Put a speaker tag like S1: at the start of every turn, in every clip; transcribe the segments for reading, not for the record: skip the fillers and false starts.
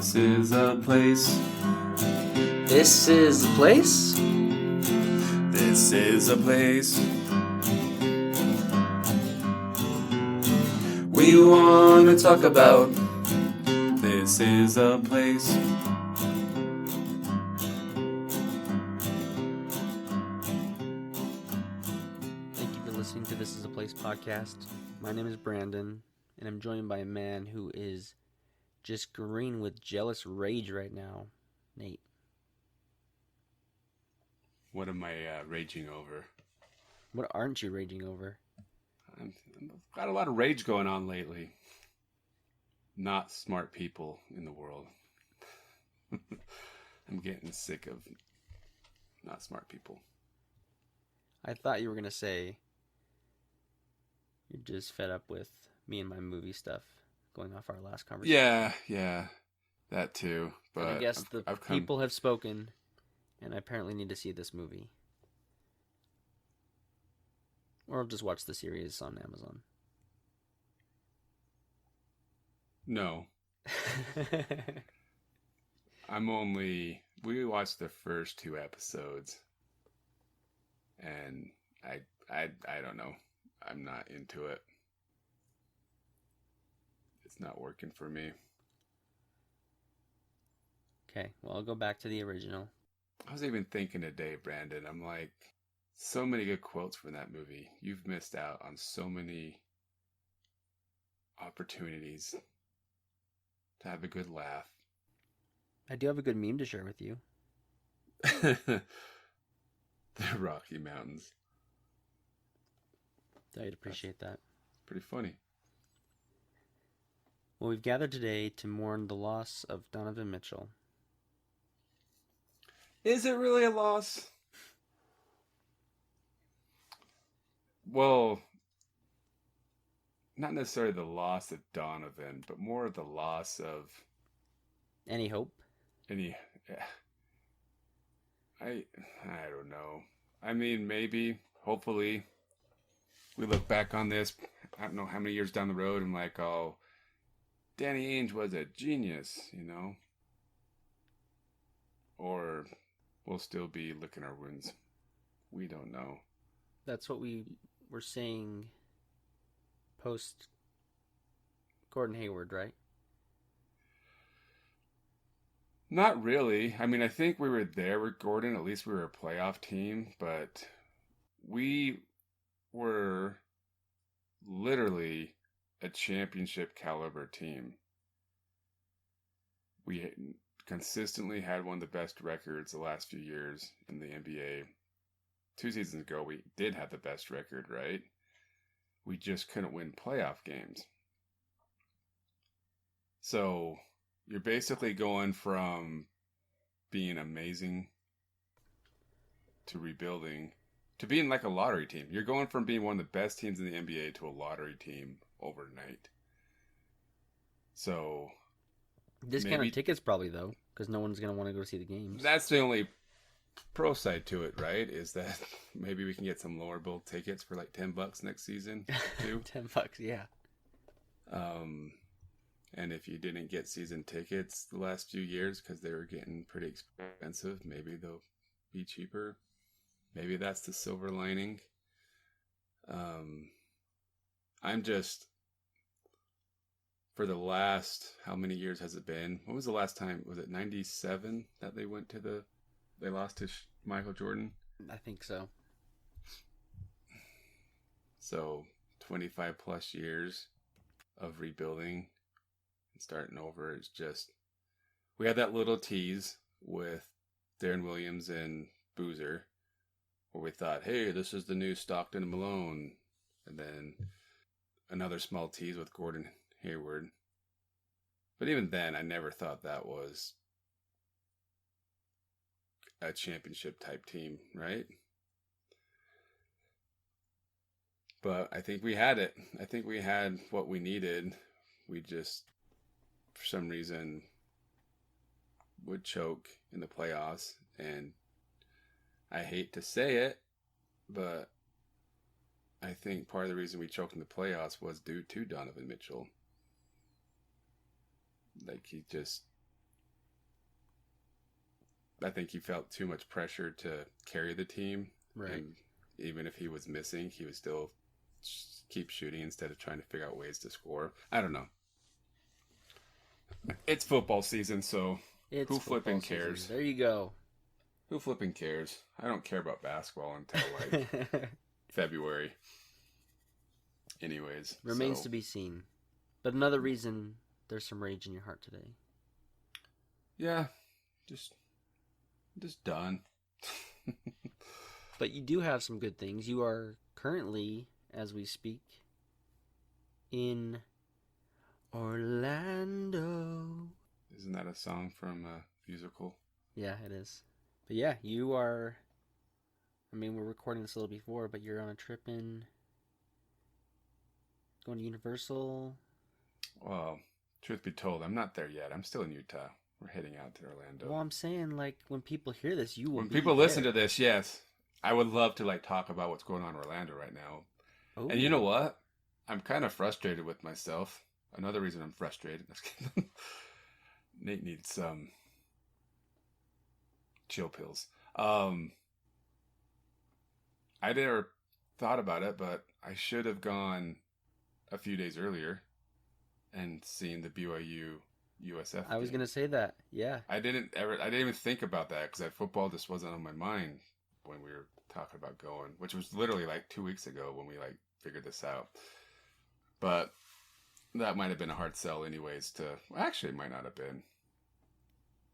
S1: This is a place.
S2: This is the place?
S1: This is a place. We want to talk about. This is a place.
S2: Thank you for listening to This is a Place podcast. My name is Brandon, and I'm joined by a man who is just green with jealous rage right now, Nate.
S1: What am I raging over?
S2: What aren't you raging over?
S1: I've got a lot of rage going on lately. Not smart people in the world. I'm getting sick of not smart people.
S2: I thought you were going to say you're just fed up with me and my movie stuff going off our last conversation.
S1: Yeah, that too. But
S2: And I guess people have spoken, and I apparently need to see this movie. Or I'll just watch the series on Amazon.
S1: No. We watched the first 2 episodes, and I don't know. I'm not into it. It's not working for me.
S2: Okay, well, I'll go back to the original.
S1: I was even thinking today, Brandon, I'm like, so many good quotes from that movie. You've missed out on so many opportunities to have a good laugh.
S2: I do have a good meme to share with you.
S1: The Rocky Mountains.
S2: I'd appreciate that.
S1: Pretty funny.
S2: Well, we've gathered today to mourn the loss of Donovan Mitchell.
S1: Is it really a loss? Well, not necessarily the loss of Donovan, but more of the loss of
S2: Any hope?
S1: I don't know. I mean, maybe, hopefully, we look back on this, I don't know how many years down the road, and like, oh, Danny Ainge was a genius, you know? Or we'll still be licking our wounds. We don't know.
S2: That's what we were saying post Gordon Hayward, right?
S1: Not really. I mean, I think we were there with Gordon. At least we were a playoff team, but we were literally a championship caliber team. We consistently had one of the best records the last few years in the NBA. 2 seasons ago, we did have the best record, right? We just couldn't win playoff games. So you're basically going from being amazing to rebuilding to being like a lottery team. You're going from being one of the best teams in the NBA to a lottery team overnight. So
S2: Discounted tickets probably, though, because no one's going to want to go see the games.
S1: That's the only pro side to it, right? Is that maybe we can get some lower bowl tickets for like $10 next season too.
S2: $10, yeah.
S1: And if you didn't get season tickets the last few years because they were getting pretty expensive, maybe they'll be cheaper. Maybe that's the silver lining. I'm just, for the last, how many years has it been? When was the last time? Was it 97 that they lost to Michael Jordan?
S2: I think so.
S1: So 25 plus years of rebuilding and starting over is just, we had that little tease with Darren Williams and Boozer where we thought, hey, this is the new Stockton and Malone. And then another small tease with Gordon Hayward. But even then, I never thought that was a championship type team, right? But I think we had it. I think we had what we needed. We just, for some reason, would choke in the playoffs. And I hate to say it, but I think part of the reason we choked in the playoffs was due to Donovan Mitchell. Like, he just I think he felt too much pressure to carry the team.
S2: Right.
S1: And even if he was missing, he would still keep shooting instead of trying to figure out ways to score. I don't know. It's football season, so
S2: It's
S1: who flipping
S2: football
S1: cares?
S2: season. There you go.
S1: Who flipping cares? I don't care about basketball until like February. Anyways.
S2: Remains to be seen. But another reason there's some rage in your heart today.
S1: Yeah. Just done.
S2: But you do have some good things. You are currently, as we speak, in Orlando.
S1: Isn't that a song from a musical?
S2: Yeah, it is. But yeah, you are... I mean, we're recording this a little before, but you're on a trip in... Going to Universal.
S1: Well, truth be told, I'm not there yet. I'm still in Utah. We're heading out to Orlando.
S2: Well, I'm saying, like, when people hear this, you will
S1: When
S2: be
S1: people
S2: there.
S1: listen to this, yes. I would love to, like, talk about what's going on in Orlando right now.
S2: Oh.
S1: And you know what? I'm kind of frustrated with myself. Another reason I'm frustrated. Nate needs some chill pills. I never thought about it, but I should have gone a few days earlier and seen the BYU USF.
S2: I was
S1: game.
S2: going to say that. Yeah.
S1: I didn't even think about that because football just wasn't on my mind when we were talking about going, which was literally like 2 weeks ago when we like figured this out. But that might have been a hard sell anyways actually it might not have been.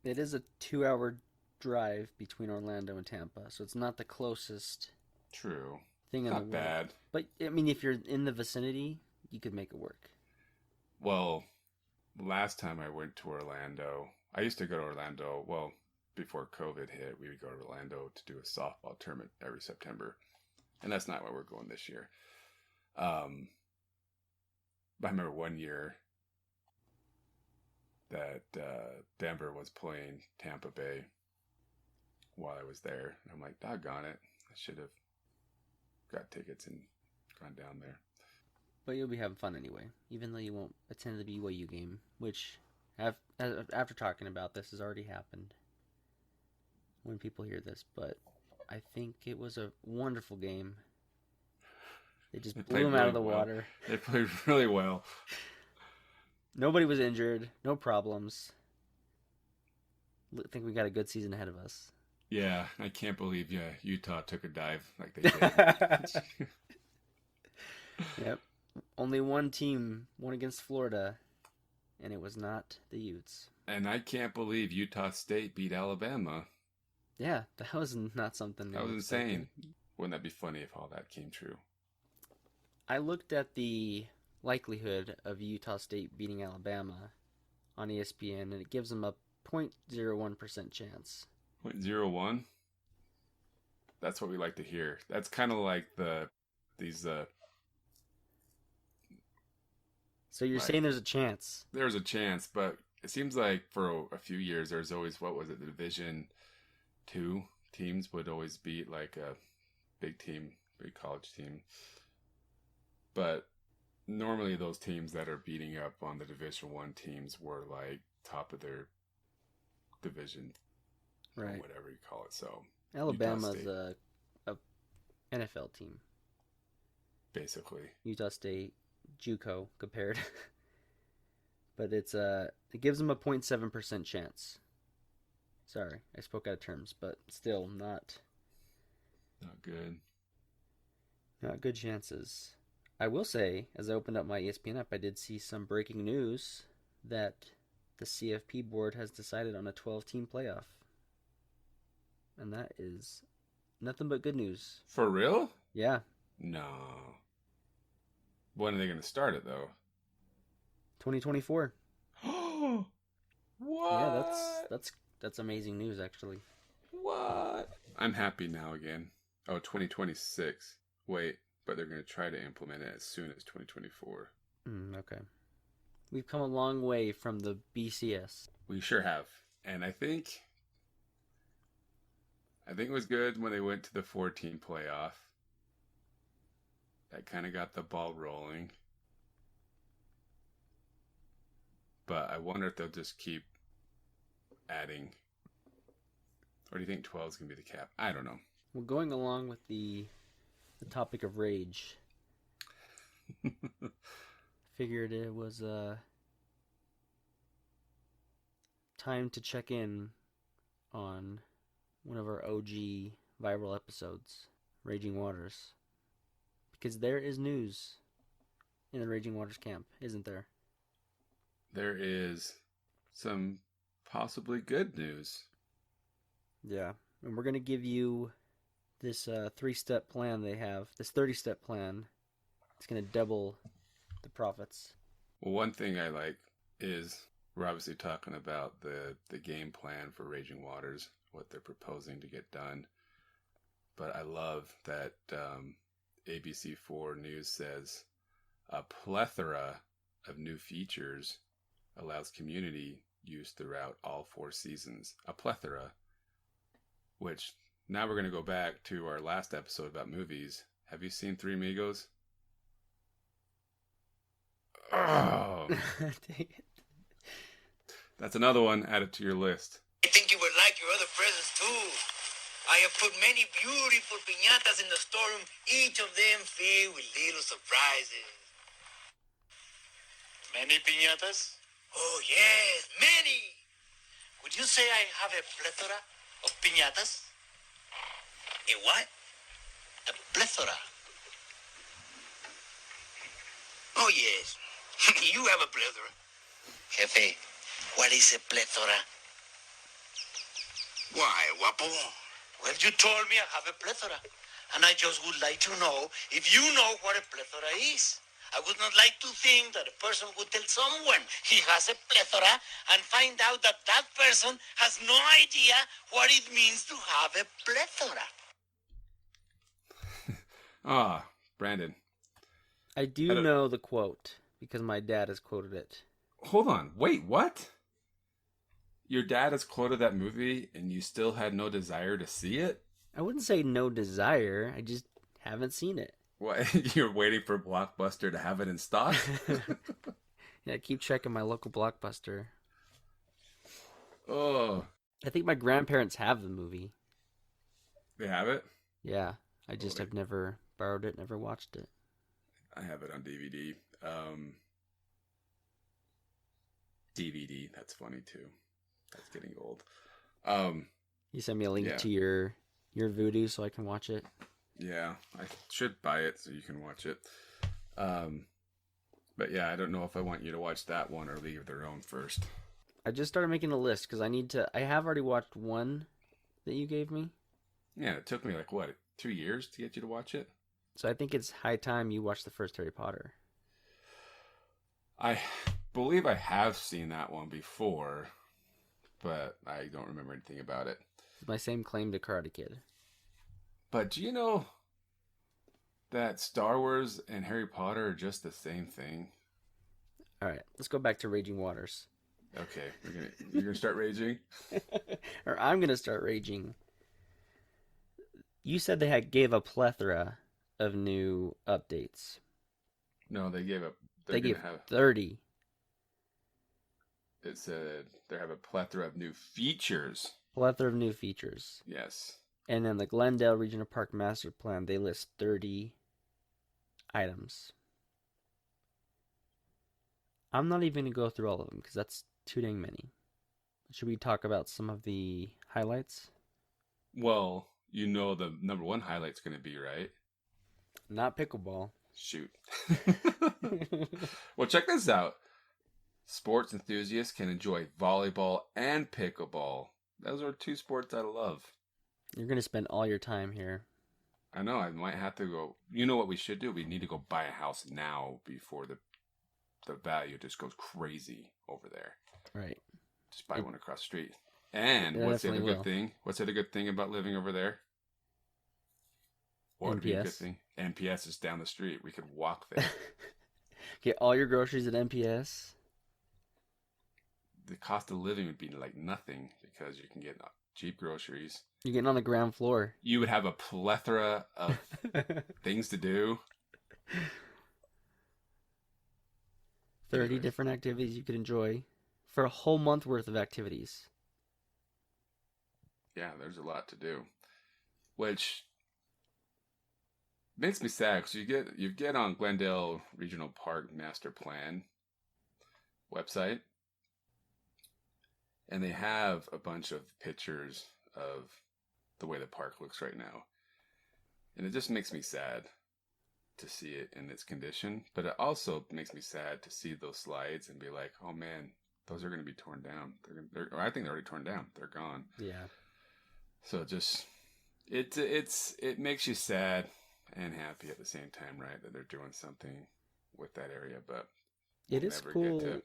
S2: It is a 2-hour drive between Orlando and Tampa, so it's not the closest
S1: True.
S2: thing in the
S1: Not
S2: world.
S1: bad.
S2: But, I mean, if you're in the vicinity, you could make it work.
S1: Well, last time I went to Orlando, I used to go to Orlando, well, before COVID hit, we would go to Orlando to do a softball tournament every September. And that's not where we're going this year. But I remember one year that Denver was playing Tampa Bay while I was there. And I'm like, doggone it. I should have got tickets and gone down there.
S2: But you'll be having fun anyway, even though you won't attend the BYU game, which, after talking about this, has already happened when people hear this. But I think it was a wonderful game. They just blew them out of the water.
S1: They played really well.
S2: Nobody was injured. No problems. I think we got a good season ahead of us.
S1: Yeah, I can't believe Utah took a dive like they did.
S2: Yep. Only one team won against Florida, and it was not the Utes.
S1: And I can't believe Utah State beat Alabama.
S2: Yeah, that was not something.
S1: That was insane. Wouldn't that be funny if all that came true?
S2: I looked at the likelihood of Utah State beating Alabama on ESPN, and it gives them a 0.01% chance.
S1: 0.01? That's what we like to hear. That's kind of like these.
S2: So you're saying there's a chance?
S1: There's a chance, but it seems like for a few years there's always, what was it, the Division II teams would always beat like a big team, big college team. But normally those teams that are beating up on the Division I teams were like top of their division,
S2: right?
S1: Or whatever you call it. So
S2: Alabama's a NFL team,
S1: basically.
S2: Utah State, JUCO compared, but it gives them a 0.7% chance. Sorry, I spoke out of terms, but still not
S1: good.
S2: Not good chances. I will say, as I opened up my ESPN app, I did see some breaking news that the CFP board has decided on a 12-team playoff. And that is nothing but good news.
S1: For real?
S2: Yeah.
S1: No. When are they going to start it, though?
S2: 2024.
S1: What?
S2: Yeah, that's amazing news, actually.
S1: What? I'm happy now again. Oh, 2026. Wait, but they're going to try to implement it as soon as 2024.
S2: Okay. We've come a long way from the BCS.
S1: We sure have. And I think it was good when they went to the 4-team playoff. That kind of got the ball rolling. But I wonder if they'll just keep adding Or do you think 12 is going to be the cap? I don't know.
S2: Well, going along with the topic of rage, figured it was time to check in on one of our OG viral episodes, Raging Waters. Because there is news in the Raging Waters camp, isn't there?
S1: There is some possibly good news.
S2: Yeah. And we're going to give you this 3-step plan they have, this 30-step plan. It's going to double the profits.
S1: Well, one thing I like is we're obviously talking about the game plan for Raging Waters, what they're proposing to get done. But I love that ABC4 News says a plethora of new features allows community use throughout all 4 seasons. A plethora, which now we're going to go back to our last episode about movies. Have you seen Three Amigos? Oh,
S2: Dang it.
S1: That's another one added to your list.
S3: I think you would like your other presents too. I have put many beautiful piñatas in the storeroom, each of them filled with little surprises.
S4: Many piñatas?
S3: Oh yes, many.
S4: Would you say I have a plethora of piñatas?
S3: A what?
S4: A plethora.
S3: Oh yes, you have a plethora.
S4: Jefe, what is a plethora?
S3: Why, guapo?
S4: Well, you told me I have a plethora, and I just would like to know if you know what a plethora is. I would not like to think that a person would tell someone he has a plethora and find out that that person has no idea what it means to have a plethora.
S1: Brandon.
S2: I do know the quote because my dad has quoted it.
S1: Hold on. Wait, what? Your dad has quoted that movie and you still had no desire to see it?
S2: I wouldn't say no desire. I just haven't seen it.
S1: What? You're waiting for Blockbuster to have it in stock?
S2: Yeah, keep checking my local Blockbuster.
S1: Oh.
S2: I think my grandparents have the movie.
S1: They have it?
S2: Yeah, I just have never borrowed it, never watched it.
S1: I have it on DVD. DVD, that's funny too. That's getting old.
S2: You send me a link
S1: Yeah.
S2: to your Vudu so I can watch it.
S1: Yeah, I should buy it so you can watch it. But yeah, I don't know if I want you to watch that one or League of Their Own first.
S2: I just started making a list because I have already watched one that you gave me.
S1: Yeah, it took me like, what, 2 years to get you to watch it?
S2: So I think it's high time you watch the first Harry Potter.
S1: I believe I have seen that one before, but I don't remember anything about it.
S2: It's my same claim to Karate Kid.
S1: But do you know that Star Wars and Harry Potter are just the same thing?
S2: All right, let's go back to Raging Waters.
S1: Okay, you're gonna start raging?
S2: Or I'm gonna start raging. You said they gave a plethora of new updates.
S1: No, they gave up.
S2: They gave 30.
S1: It said they have a plethora of new features.
S2: Plethora of new features.
S1: Yes.
S2: And then the Glendale Regional Park Master Plan, they list 30 items. I'm not even going to go through all of them because that's too dang many. Should we talk about some of the highlights?
S1: Well, you know the number one highlight's going to be, right?
S2: Not pickleball.
S1: Shoot. Well, check this out. Sports enthusiasts can enjoy volleyball and pickleball. Those are 2 sports I love.
S2: You're going to spend all your time here.
S1: I know, I might have to go. You know what we should do? We need to go buy a house now before the value just goes crazy over there.
S2: Right.
S1: Just buy one across the street. And what's the other good thing? What's the other good thing about living over there? What would be a good thing? NPS is down the street. We could walk there.
S2: Get all your groceries at NPS.
S1: The cost of living would be like nothing because you can get cheap groceries.
S2: You're getting on the ground floor.
S1: You would have a plethora of things to do.
S2: 30 different activities you could enjoy for a whole month worth of activities.
S1: yeah, there's a lot to do, which makes me sad because you get on Glendale Regional Park Master Plan website, and they have a bunch of pictures of the way the park looks right now, and it just makes me sad to see it in its condition. But it also makes me sad to see those slides and be like, oh man, those are going to be torn down. Or I think they're already torn down. They're gone.
S2: Yeah.
S1: So just it makes you sad and happy at the same time, right? That they're doing something with that area, but
S2: It
S1: we'll
S2: is
S1: never
S2: cool.
S1: get to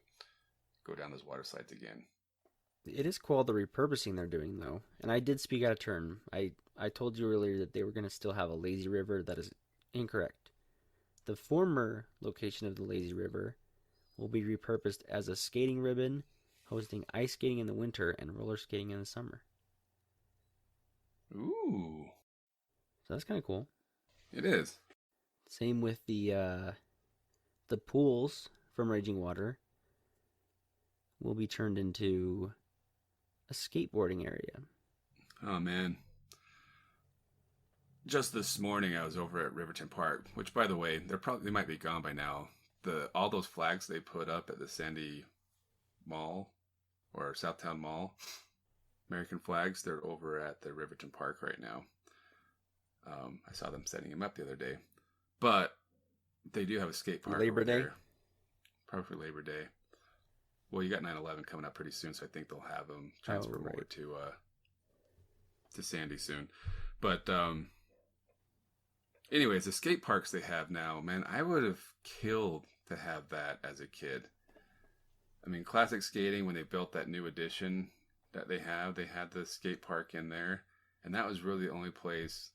S1: go down those water slides again.
S2: It is cool the repurposing they're doing though, and I did speak out of turn. I told you earlier that they were going to still have a lazy river. That is incorrect. The former location of the lazy river will be repurposed as a skating ribbon, hosting ice skating in the winter and roller skating in the summer.
S1: Ooh,
S2: So that's kind of cool.
S1: it is.
S2: Same with the pools from Raging Water will be turned into a skateboarding area.
S1: Oh man. Just this morning I was over at Riverton Park, which by the way, they might be gone by now. All those flags they put up at the Sandy Mall or Southtown Mall, American flags, they're over at the Riverton Park right now. I saw them setting them up the other day. But they do have a skate park
S2: Labor
S1: over
S2: Day?
S1: there. Probably for Labor Day. Well, you got 9/11 coming up pretty soon, so I think they'll have them transfer
S2: right.
S1: over to Sandy soon. But anyways, the skate parks they have now, man, I would have killed to have that as a kid. I mean, classic skating, when they built that new addition that they had the skate park in there, and that was really the only place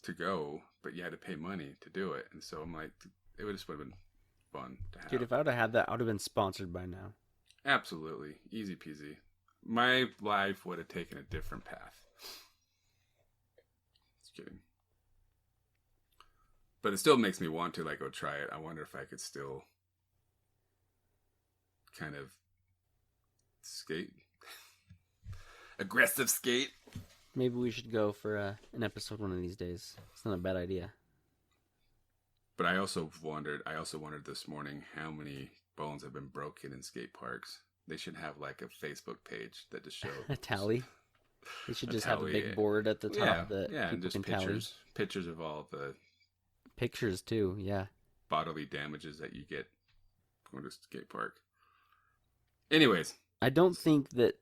S1: to go, but you had to pay money to do it. And so I'm like, it would have been fun to have.
S2: Dude, if I would have had that, I would have been sponsored by now.
S1: Absolutely. Easy peasy. My life would have taken a different path. Just kidding. But it still makes me want to go try it. I wonder if I could still kind of skate. Aggressive skate.
S2: Maybe we should go for an episode one of these days. It's not a bad idea.
S1: But I also wondered this morning how many bones have been broken in skate parks. They should have a Facebook page that just shows
S2: A tally. They should just have a
S1: tally,
S2: big board at the top that
S1: and
S2: people
S1: just
S2: can
S1: pictures of all the
S2: Pictures too, yeah.
S1: bodily damages that you get going to skate park. Anyways,
S2: I don't think that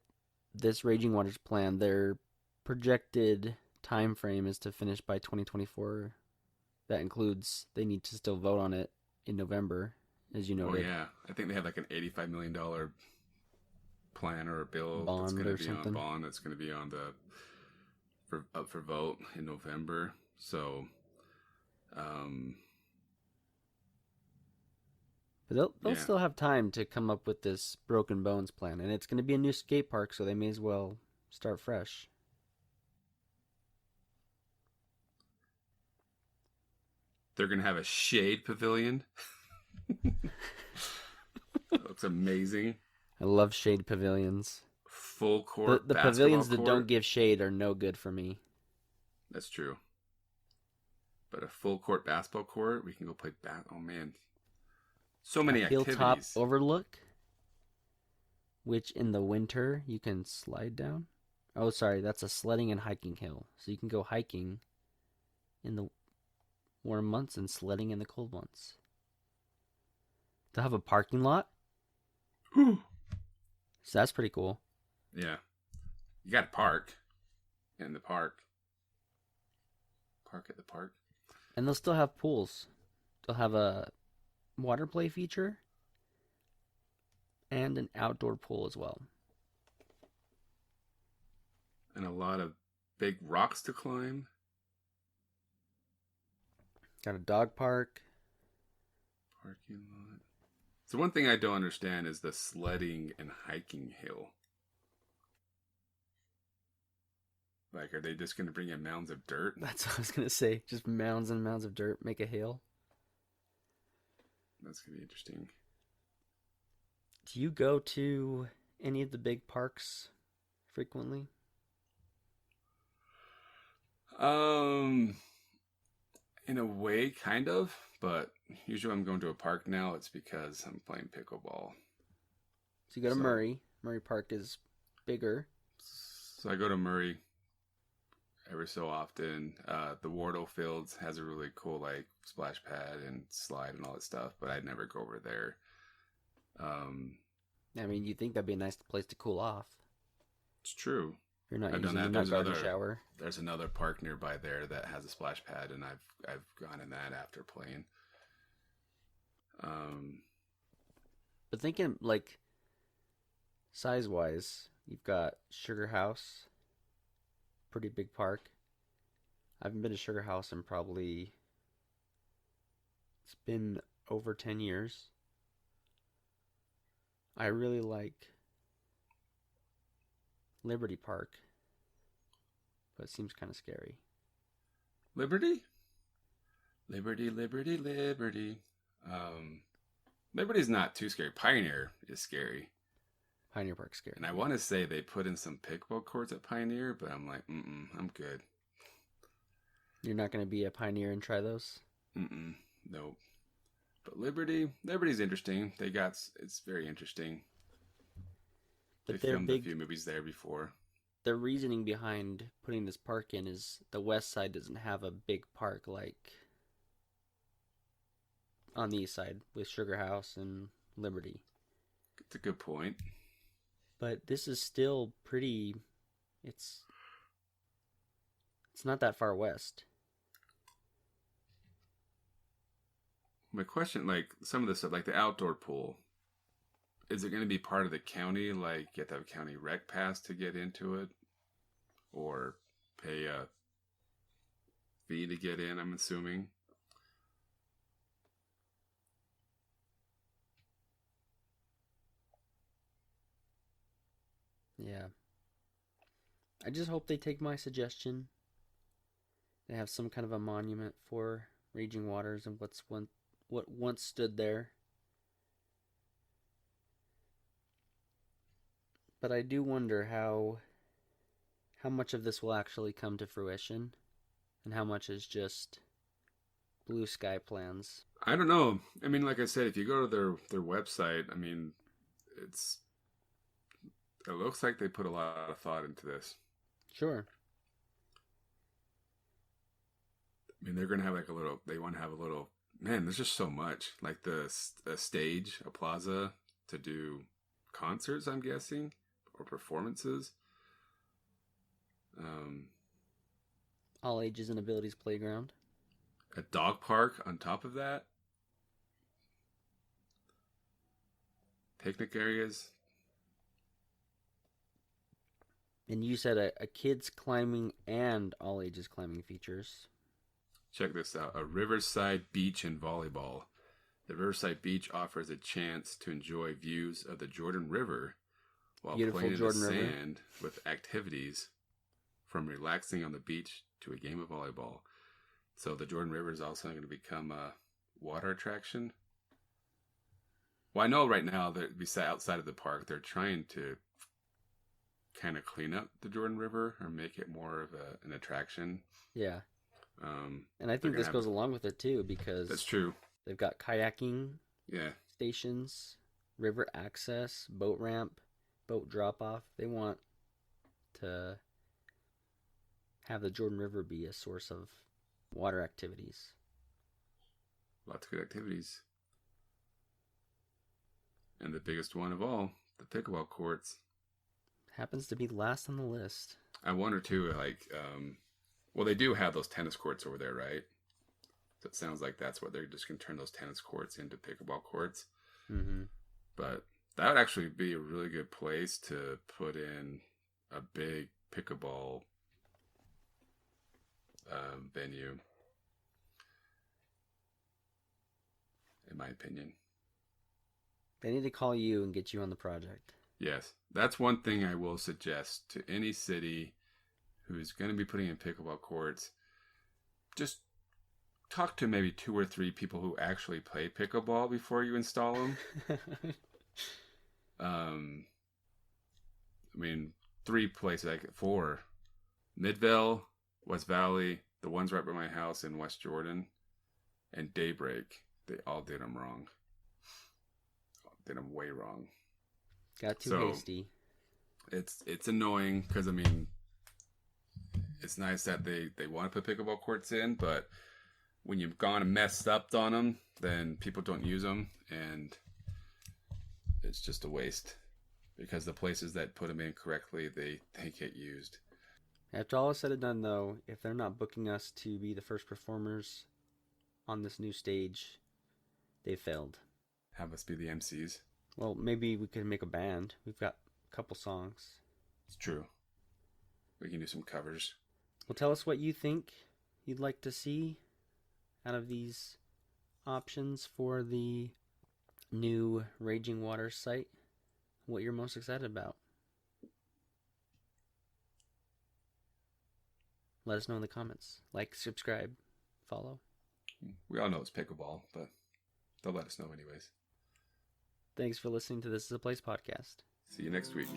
S2: this Raging Waters plan, their projected time frame is to finish by 2024. That includes they need to still vote on it in November, as you
S1: oh
S2: noted.
S1: yeah, I think they have an $85 million plan or a bill
S2: Bond
S1: that's going
S2: or
S1: to be
S2: something.
S1: on bond that's going to be on up for vote in November. So,
S2: But they'll
S1: Yeah.
S2: still have time to come up with this Broken Bones plan, and it's going to be a new skate park, so they may as well start fresh.
S1: they're going to have a shade pavilion. That looks amazing.
S2: I love shade pavilions.
S1: Full court.
S2: The
S1: basketball
S2: pavilions that
S1: court.
S2: don't give shade are no good for me.
S1: That's true. But a full court basketball court, we can go play oh man. So many
S2: A hilltop
S1: activities.
S2: overlook, which in the winter you can slide down. Oh, sorry, that's a sledding and hiking hill. So you can go hiking in the warm months and sledding in the cold months. They'll have a parking lot. So that's pretty cool.
S1: Yeah. You got to park in the park. Park at the park.
S2: And they'll still have pools. They'll have a water play feature and an outdoor pool as well.
S1: And a lot of big rocks to climb.
S2: Got a dog park.
S1: Parking lot. So one thing I don't understand is the sledding and hiking hill. Are they just going to bring in mounds of dirt?
S2: That's what I was going to say. Just mounds and mounds of dirt make a hill.
S1: That's going to be interesting.
S2: Do you go to any of the big parks frequently?
S1: In a way, kind of. But usually, when I'm going to a park now, it's because I'm playing pickleball.
S2: So you go to
S1: So-
S2: Murray. Murray Park is bigger.
S1: So I go to Murray every so often. The Wardle Fields has a really cool like splash pad and slide and all that stuff, but I'd never go over there.
S2: I mean, you think that'd be a nice place to cool off.
S1: It's true.
S2: You're not
S1: I've done
S2: using
S1: that.
S2: the
S1: There's
S2: garden
S1: another-
S2: shower.
S1: There's another park nearby there that has a splash pad, and I've gone in that after playing.
S2: But thinking like size wise, you've got Sugar House, pretty big park. I haven't been to Sugar House in probably it's been over 10 years. I really like Liberty Park, but it seems kind of scary.
S1: Liberty? Liberty, Liberty, Liberty. Liberty's not too scary. Pioneer is scary.
S2: Pioneer Park's scary.
S1: And I want to say they put in some pickleball courts at Pioneer, but I'm like, I'm good.
S2: You're not going to be a pioneer and try those?
S1: Nope. But Liberty's interesting. It's very interesting. They
S2: But they're
S1: filmed
S2: big.
S1: a few movies there before.
S2: The reasoning behind putting this park in is the west side doesn't have a big park like on the east side with Sugar House and Liberty.
S1: It's a good point.
S2: But this is still pretty. It's not that far west.
S1: My question, like some of the stuff, like the outdoor pool, is it going to be part of the county? Like you have to have a county rec pass to get into it, or pay a fee to get in? I'm assuming.
S2: Yeah. I just hope they take my suggestion. They have some kind of a monument for Raging Waters and what once stood there. But I do wonder how much of this will actually come to fruition and how much is just blue sky plans.
S1: I don't know. I mean, like I said, if you go to their website, I mean, it looks like they put a lot of thought into this.
S2: Sure.
S1: I mean, they're going to have they want to have a little, man, there's just so much. Like a stage, a plaza to do concerts, I'm guessing, or performances.
S2: All ages and abilities playground.
S1: A dog park on top of that. Picnic areas.
S2: And you said a kids climbing and all ages climbing features.
S1: Check this out. A Riverside Beach and Volleyball. The Riverside Beach offers a chance to enjoy views of the Jordan River while
S2: Beautiful
S1: playing
S2: Jordan
S1: in the
S2: River.
S1: sand with activities from relaxing on the beach to a game of volleyball. So the Jordan River is also going to become a water attraction. Well, I know right now that outside of the park, they're trying to kind of clean up the Jordan River or make it more of an attraction.
S2: Yeah.
S1: Um,
S2: And I think this goes along with it too because
S1: that's true.
S2: they've got kayaking
S1: Yeah.
S2: stations, river access, boat ramp, boat drop off. They want to have the Jordan River be a source of water activities.
S1: Lots of good activities. And the biggest one of all, the pickleball courts.
S2: Happens to be last on the list.
S1: I wonder too, like, well, they do have those tennis courts over there, right? So it sounds like that's what they're just going to turn those tennis courts into pickleball courts.
S2: Mm-hmm.
S1: But that would actually be a really good place to put in a big pickleball venue, in my opinion.
S2: They need to call you and get you on the project.
S1: Yes, that's one thing I will suggest to any city who's going to be putting in pickleball courts. Just talk to maybe 2 or 3 people who actually play pickleball before you install them. I mean, 3 places, like 4. Midvale, West Valley, the ones right by my house in West Jordan, and Daybreak, they all did them wrong. Did them way wrong.
S2: Got too hasty.
S1: It's annoying because, I mean, it's nice that they want to put pickleball courts in, but when you've gone and messed up on them, then people don't use them, and it's just a waste. Because the places that put them in correctly, they get used.
S2: After all is said and done, though, if they're not booking us to be the first performers on this new stage, they failed.
S1: Have us be the MCs.
S2: Well, maybe we could make a band. We've got a couple songs.
S1: It's true. We can do some covers.
S2: Well, tell us what you think you'd like to see out of these options for the new Raging Waters site. What you're most excited about. Let us know in the comments. Like, subscribe, follow.
S1: We all know it's pickleball, but they'll let us know anyways.
S2: Thanks for listening to This Is a Place podcast.
S1: See you next week.